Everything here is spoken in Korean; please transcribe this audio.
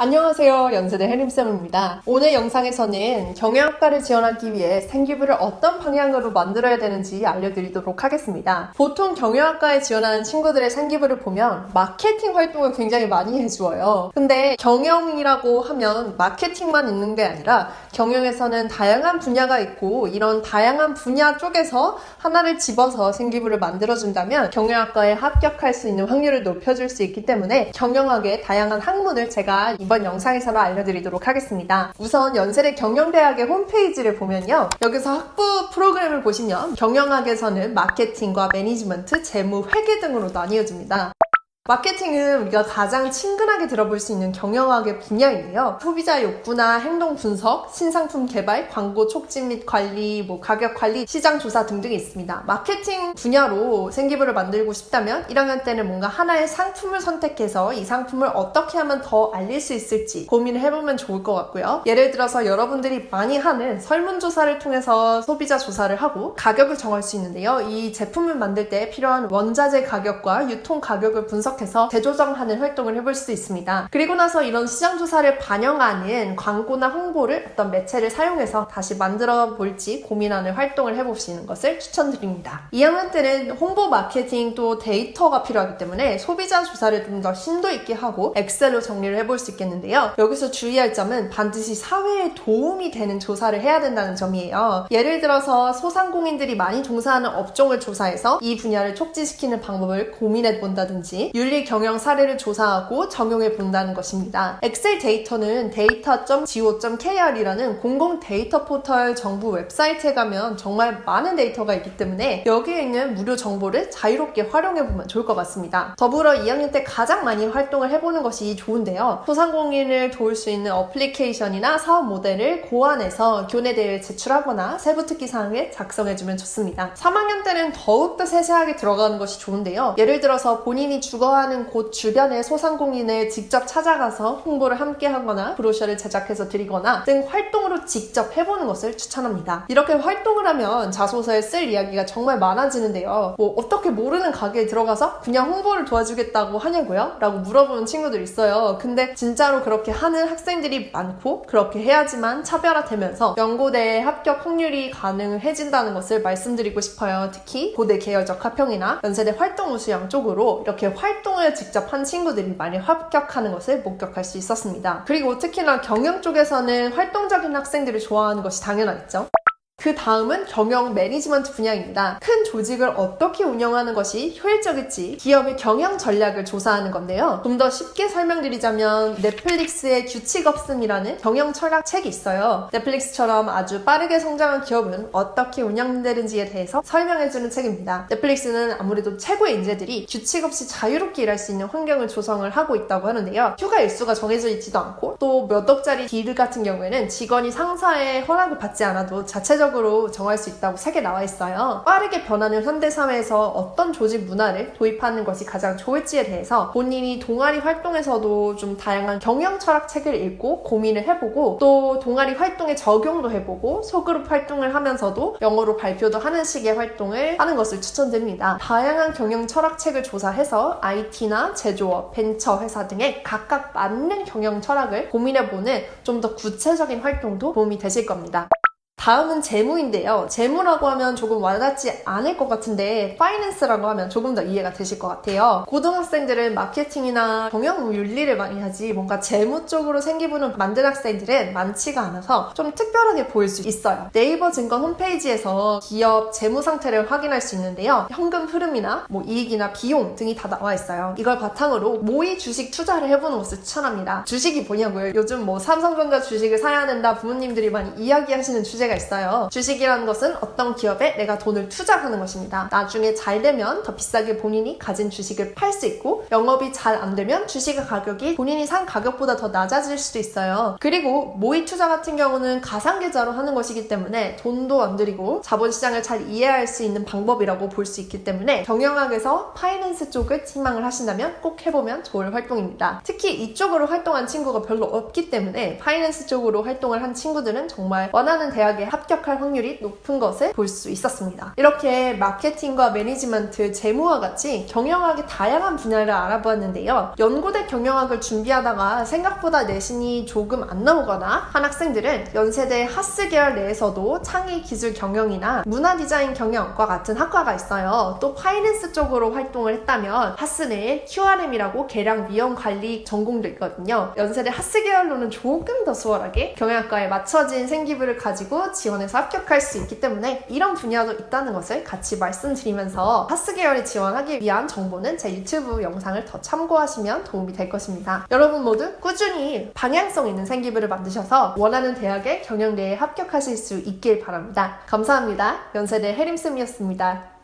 안녕하세요. 연세대 혜림쌤입니다. 오늘 영상에서는 경영학과를 지원하기 위해 생기부를 어떤 방향으로 만들어야 되는지 알려드리도록 하겠습니다. 보통 경영학과에 지원하는 친구들의 생기부를 보면 마케팅 활동을 굉장히 많이 해주어요. 근데 경영이라고 하면 마케팅만 있는 게 아니라 경영에서는 다양한 분야가 있고 이런 다양한 분야 쪽에서 하나를 집어서 생기부를 만들어준다면 경영학과에 합격할 수 있는 확률을 높여줄 수 있기 때문에 경영학의 다양한 학문을 제가 이번 영상에서 알려드리도록 하겠습니다. 우선 연세대 경영대학의 홈페이지를 보면요. 여기서 학부 프로그램을 보시면 경영학에서는 마케팅과 매니지먼트, 재무, 회계 등으로 나뉘어집니다. 마케팅은 우리가 가장 친근하게 들어볼 수 있는 경영학의 분야인데요. 소비자 욕구나 행동 분석, 신상품 개발, 광고 촉진 및 관리, 가격 관리, 시장 조사 등등이 있습니다. 마케팅 분야로 생기부를 만들고 싶다면 1학년 때는 뭔가 하나의 상품을 선택해서 이 상품을 어떻게 하면 더 알릴 수 있을지 고민을 해보면 좋을 것 같고요. 예를 들어서 여러분들이 많이 하는 설문조사를 통해서 소비자 조사를 하고 가격을 정할 수 있는데요. 이 제품을 만들 때 필요한 원자재 가격과 유통 가격을 분석해서 재조정하는 활동을 해볼 수 있습니다. 그리고 나서 이런 시장조사를 반영하는 광고나 홍보를 어떤 매체를 사용해서 다시 만들어 볼지 고민하는 활동을 해보시는 것을 추천드립니다. 2학년 때는 홍보 마케팅 또 데이터가 필요하기 때문에 소비자 조사를 좀 더 심도 있게 하고 엑셀로 정리를 해볼 수 있겠는데요. 여기서 주의할 점은 반드시 사회에 도움이 되는 조사를 해야 된다는 점이에요. 예를 들어서 소상공인들이 많이 종사하는 업종을 조사해서 이 분야를 촉진시키는 방법을 고민해 본다든지 윤리 경영 사례를 조사하고 적용해 본다는 것입니다. 엑셀 데이터는 data.go.kr이라는 공공 데이터 포털 정부 웹사이트에 가면 정말 많은 데이터가 있기 때문에 여기에 있는 무료 정보를 자유롭게 활용해 보면 좋을 것 같습니다. 더불어 2학년 때 가장 많이 활동을 해보는 것이 좋은데요. 소상공인을 도울 수 있는 어플리케이션이나 사업 모델을 고안해서 교내대회에 제출하거나 세부 특기 사항을 작성해주면 좋습니다. 3학년 때는 더욱더 세세하게 들어가는 것이 좋은데요. 예를 들어서 본인이 주거하는 곳 주변의 소상공인을 직접 찾아가서 홍보를 함께 하거나 브로셔를 제작해서 드리거나 등 활동으로 직접 해보는 것을 추천합니다. 이렇게 활동을 하면 자소서에 쓸 이야기가 정말 많아지는데요. 어떻게 모르는 가게에 들어가서 그냥 홍보를 도와주겠다고 하냐고요? 라고 물어보는 친구들 있어요. 근데 진짜로 그렇게 하는 학생들이 많고 그렇게 해야지만 차별화되면서 연고대에 합격 확률이 가능해진다는 것을 말씀드리고 싶어요. 특히 고대 계열적 화평이나 연세대 활동 우수형 쪽으로 이렇게 활동을 직접 한 친구들이 많이 합격하는 것을 목격할 수 있었습니다. 그리고 특히나 경영 쪽에서는 활동적인 학생들을 좋아하는 것이 당연하겠죠. 그 다음은 경영 매니지먼트 분야입니다. 큰 조직을 어떻게 운영하는 것이 효율적일지 기업의 경영 전략을 조사하는 건데요. 좀 더 쉽게 설명드리자면 넷플릭스의 규칙 없음이라는 경영 철학 책이 있어요. 넷플릭스처럼 아주 빠르게 성장한 기업은 어떻게 운영되는지에 대해서 설명해주는 책입니다. 넷플릭스는 아무래도 최고의 인재들이 규칙 없이 자유롭게 일할 수 있는 환경을 조성을 하고 있다고 하는데요. 휴가 일수가 정해져 있지도 않고 또 몇 억짜리 딜 같은 경우에는 직원이 상사의 허락을 받지 않아도 자체적으로 정할 수 있다고 책에 나와 있어요. 빠르게 변하는 현대사회에서 어떤 조직 문화를 도입하는 것이 가장 좋을지에 대해서 본인이 동아리 활동에서도 좀 다양한 경영 철학 책을 읽고 고민을 해보고 또 동아리 활동에 적용도 해보고 소그룹 활동을 하면서도 영어로 발표도 하는 식의 활동을 하는 것을 추천드립니다. 다양한 경영 철학 책을 조사해서 IT나 제조업, 벤처 회사 등에 각각 맞는 경영 철학을 고민해보는 좀 더 구체적인 활동도 도움이 되실 겁니다. 다음은 재무인데요. 재무라고 하면 조금 와닿지 않을 것 같은데 파이낸스라고 하면 조금 더 이해가 되실 것 같아요. 고등학생들은 마케팅이나 경영 윤리를 많이 하지 뭔가 재무 쪽으로 생기부는 만든 학생들은 많지가 않아서 좀 특별하게 보일 수 있어요. 네이버 증권 홈페이지에서 기업 재무 상태를 확인할 수 있는데요. 현금 흐름이나 이익이나 비용 등이 다 나와 있어요. 이걸 바탕으로 모의 주식 투자를 해보는 것을 추천합니다. 주식이 뭐냐고요? 요즘 삼성전자 주식을 사야 된다 부모님들이 많이 이야기하시는 주제가 있어요. 주식이라는 것은 어떤 기업에 내가 돈을 투자하는 것입니다. 나중에 잘 되면 더 비싸게 본인이 가진 주식을 팔 수 있고 영업이 잘 안 되면 주식의 가격이 본인이 산 가격보다 더 낮아질 수도 있어요. 그리고 모의 투자 같은 경우는 가상계좌로 하는 것이기 때문에 돈도 안 들이고 자본시장을 잘 이해할 수 있는 방법이라고 볼 수 있기 때문에 경영학에서 파이낸스 쪽을 희망을 하신다면 꼭 해보면 좋을 활동입니다. 특히 이쪽으로 활동한 친구가 별로 없기 때문에 파이낸스 쪽으로 활동을 한 친구들은 정말 원하는 대학에 대학에 합격할 확률이 높은 것을 볼 수 있었습니다. 이렇게 마케팅과 매니지먼트, 재무와 같이 경영학의 다양한 분야를 알아보았는데요. 연고대 경영학을 준비하다가 생각보다 내신이 조금 안 나오거나 한 학생들은 연세대 하스 계열 내에서도 창의 기술 경영이나 문화 디자인 경영과 같은 학과가 있어요. 또 파이낸스 쪽으로 활동을 했다면 하스 내에 QRM이라고 계량 위험 관리 전공도 있거든요. 연세대 하스 계열로는 조금 더 수월하게 경영학과에 맞춰진 생기부를 가지고 지원해서 합격할 수 있기 때문에 이런 분야도 있다는 것을 같이 말씀드리면서 하스 계열에 지원하기 위한 정보는 제 유튜브 영상을 더 참고하시면 도움이 될 것입니다. 여러분 모두 꾸준히 방향성 있는 생기부를 만드셔서 원하는 대학의 경영대에 합격하실 수 있길 바랍니다. 감사합니다. 연세대 해림쌤이었습니다.